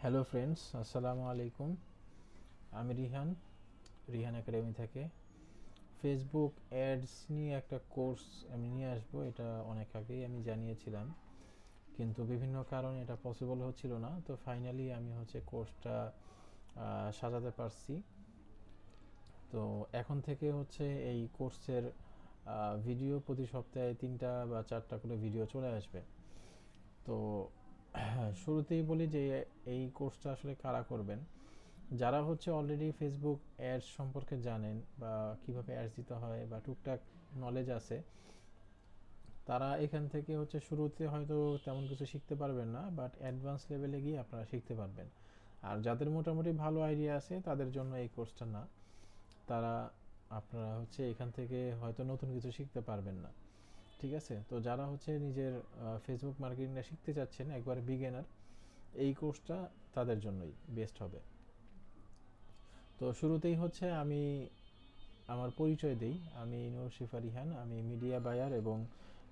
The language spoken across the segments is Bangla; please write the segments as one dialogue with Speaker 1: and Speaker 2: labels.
Speaker 1: হ্যালো ফ্রেন্ডস, আসসালামু আলাইকুম। আমি রিহান একাডেমি থেকে ফেসবুক অ্যাডস নিয়ে একটা কোর্স আমি নিয়ে আসবো। এটা অনেক আগেই আমি জানিয়েছিলাম, কিন্তু বিভিন্ন কারণে এটা পসিবল হচ্ছিল না। তো ফাইনালি আমি কোর্সটা সাজাতে পারছি। তো এখন থেকে এই কোর্সের ভিডিও প্রতি সপ্তাহে 3টা বা 4টা করে ভিডিও চলে আসবে। তো শুরুতেই বলি যে এই কোর্সটা আসলে কারা করবেন। যারা অলরেডি ফেসবুক অ্যাডস সম্পর্কে জানেন বা কিভাবে অ্যাডস দিতে হয় বা টুকটাক নলেজ আছে, তারা এখান থেকে শুরুতে হয়তো তেমন কিছু শিখতে পারবেন না, বাট অ্যাডভান্স লেভেলে গিয়ে আপনারা শিখতে পারবেন। আর যাদের মোটামুটি ভালো আইডিয়া আছে তাদের জন্য এই কোর্সটা না। তারা আপনারা এখান থেকে হয়তো নতুন কিছু শিখতে পারবেন না। ঠিক আছে, তো যারা নিজের ফেসবুক মার্কেটিংটা শিখতে চাচ্ছেন, একবারে বিগিনার, এই কোর্সটা তাদের জন্যই বেস্ট হবে। তো শুরুতেই আমি আমার পরিচয় দেই। আমি নূর শিফা রিহান। আমি মিডিয়া বায়ার এবং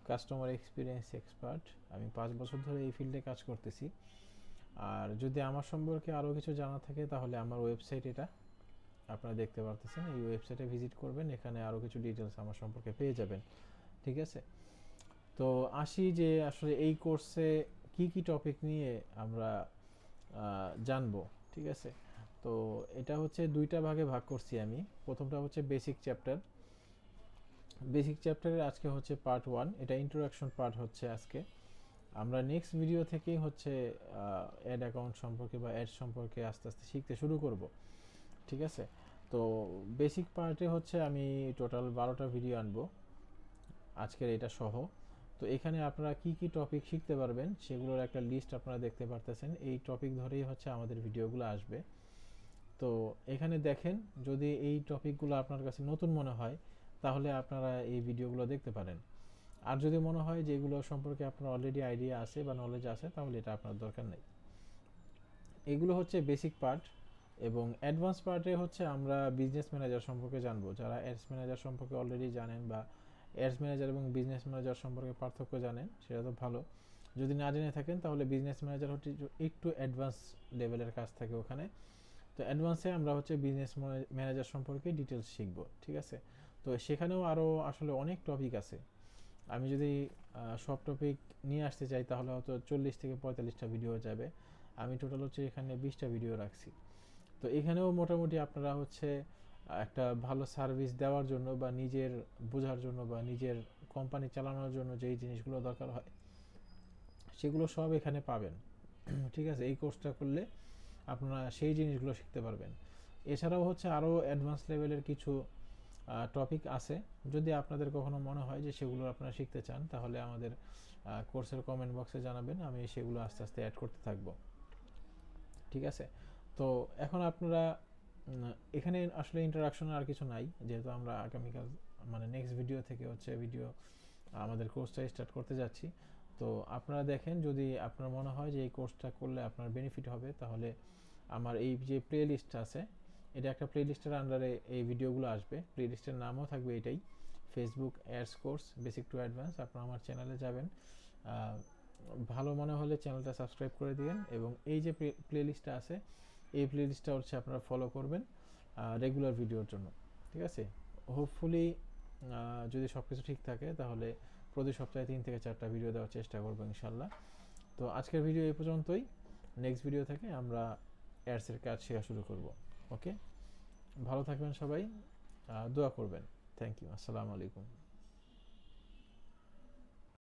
Speaker 1: কাস্টমার এক্সপিরিয়েন্স এক্সপার্ট। আমি 5 বছর ধরে এই ফিল্ডে কাজ করতেছি। আর যদি আমার সম্পর্কে আরও কিছু জানা থাকে তাহলে আমার ওয়েবসাইট এটা আপনারা দেখতে পারতেছেন। এই ওয়েবসাইটে ভিজিট করবেন, এখানে আরও কিছু ডিটেলস আমার সম্পর্কে পেয়ে যাবেন। ঠিক আছে, তো আসি যে আসলে এই কোর্সে কি কি টপিক নিয়ে আমরা জানবো। ঠিক আছে, তো এটা 2টা ভাগে ভাগ করছি আমি। প্রথমটা বেসিক চ্যাপ্টার। বেসিক চ্যাপ্টারের আজকে পার্ট 1, এটা ইন্ট্রোডাকশন পার্ট আজকে। আমরা নেক্সট ভিডিও থেকেই অ্যাড অ্যাকাউন্ট সম্পর্কে বা অ্যাড সম্পর্কে আস্তে আস্তে শিখতে শুরু করব। ঠিক আছে, তো বেসিক পার্টে আমি টোটাল 12টা ভিডিও আনবো আজকের এটা সহ। তো এখানে আপনারা কি কি টপিক শিখতে পারবেন সেগুলোর একটা লিস্ট আপনারা দেখতে পারতেছেন। এই টপিক ধরেই আমাদের ভিডিওগুলো আসবে। তো এখানে দেখেন, যদি এই টপিকগুলো আপনার কাছে নতুন মনে হয় তাহলে আপনারা এই ভিডিওগুলো দেখতে পারেন। আর যদি মনে হয় যে এগুলো সম্পর্কে আপনার অলরেডি আইডিয়া আছে বা নলেজ আছে, তাহলে এটা আপনার দরকার নেই। এগুলো বেসিক পার্ট। এবং অ্যাডভান্স পার্টে আমরা বিজনেস ম্যানেজার সম্পর্কে জানবো। যারা অ্যাডস ম্যানেজার সম্পর্কে অলরেডি জানেন বা অ্যাডস ম্যানেজার এবং বিজনেস ম্যানেজার সম্পর্কে পার্থক্য জানেন, সেটা তো ভালো। যদি না জেনে থাকেন তাহলে বিজনেস ম্যানেজার একটু অ্যাডভান্স লেভেলের কাজ থাকে ওখানে। তো অ্যাডভান্সে আমরা বিজনেস ম্যানেজার সম্পর্কে ডিটেলস শিখব। ঠিক আছে, তো সেখানেও আরও আসলে অনেক টপিক আছে। আমি যদি সব টপিক নিয়ে আসতে চাই তাহলে হয়তো 40 থেকে 45টা ভিডিও যাবে। আমি টোটাল এখানে 20টা ভিডিও রাখছি। তো এখানেও মোটামুটি আপনারা একটা ভালো সার্ভিস দেওয়ার জন্য বা নিজের বোঝার জন্য বা নিজের কোম্পানি চালানোর জন্য যেই জিনিসগুলো দরকার হয় সেগুলো সব এখানে পাবেন। ঠিক আছে, এই কোর্সটা করলে আপনারা সেই জিনিসগুলো শিখতে পারবেন। এছাড়াও আরও অ্যাডভান্স লেভেলের কিছু টপিক আছে। যদি আপনাদের কখনো মনে হয় যে সেগুলো আপনারা শিখতে চান তাহলে আমাদের কোর্সের কমেন্ট বক্সে জানাবেন, আমি সেগুলো আস্তে আস্তে অ্যাড করতে থাকবো। ঠিক আছে, তো এখন আপনারা এখানে আসলে ইন্টারাকশন আর কিছু নাই, যেহেতু আমরা আগামীকাল মানে নেক্সট ভিডিও থেকে ভিডিও আমাদের কোর্সটা স্টার্ট করতে যাচ্ছি। তো আপনারা দেখেন, যদি আপনার মনে হয় যে এই কোর্সটা করলে আপনার বেনিফিট হবে, তাহলে আমার এই যে প্লে লিস্ট আছে, এটা একটা প্লে লিস্টের আন্ডারে এই ভিডিওগুলো আসবে। প্লে লিস্টের নামও থাকবে এটাই, Facebook ads course basic to advance. আপনারা আমার চ্যানেলে যাবেন, ভালো মনে হলে চ্যানেলটা সাবস্ক্রাইব করে দিবেন এবং এই যে প্লে লিস্টটা আছে এই প্লে লিস্টটা আপনারা ফলো করবেন রেগুলার ভিডিওর জন্য। ঠিক আছে, হোপফুলি যদি সব কিছু ঠিক থাকে তাহলে প্রতি সপ্তাহে 3 থেকে 4টা ভিডিও দেওয়ার চেষ্টা করবো ইনশাল্লাহ। তো আজকের ভিডিও এই পর্যন্তই। নেক্সট ভিডিও থেকে আমরা অ্যাডসের কাজ শেখা শুরু করব। ওকে, ভালো থাকবেন সবাই, দোয়া করবেন। থ্যাংক ইউ, আসসালামু আলাইকুম।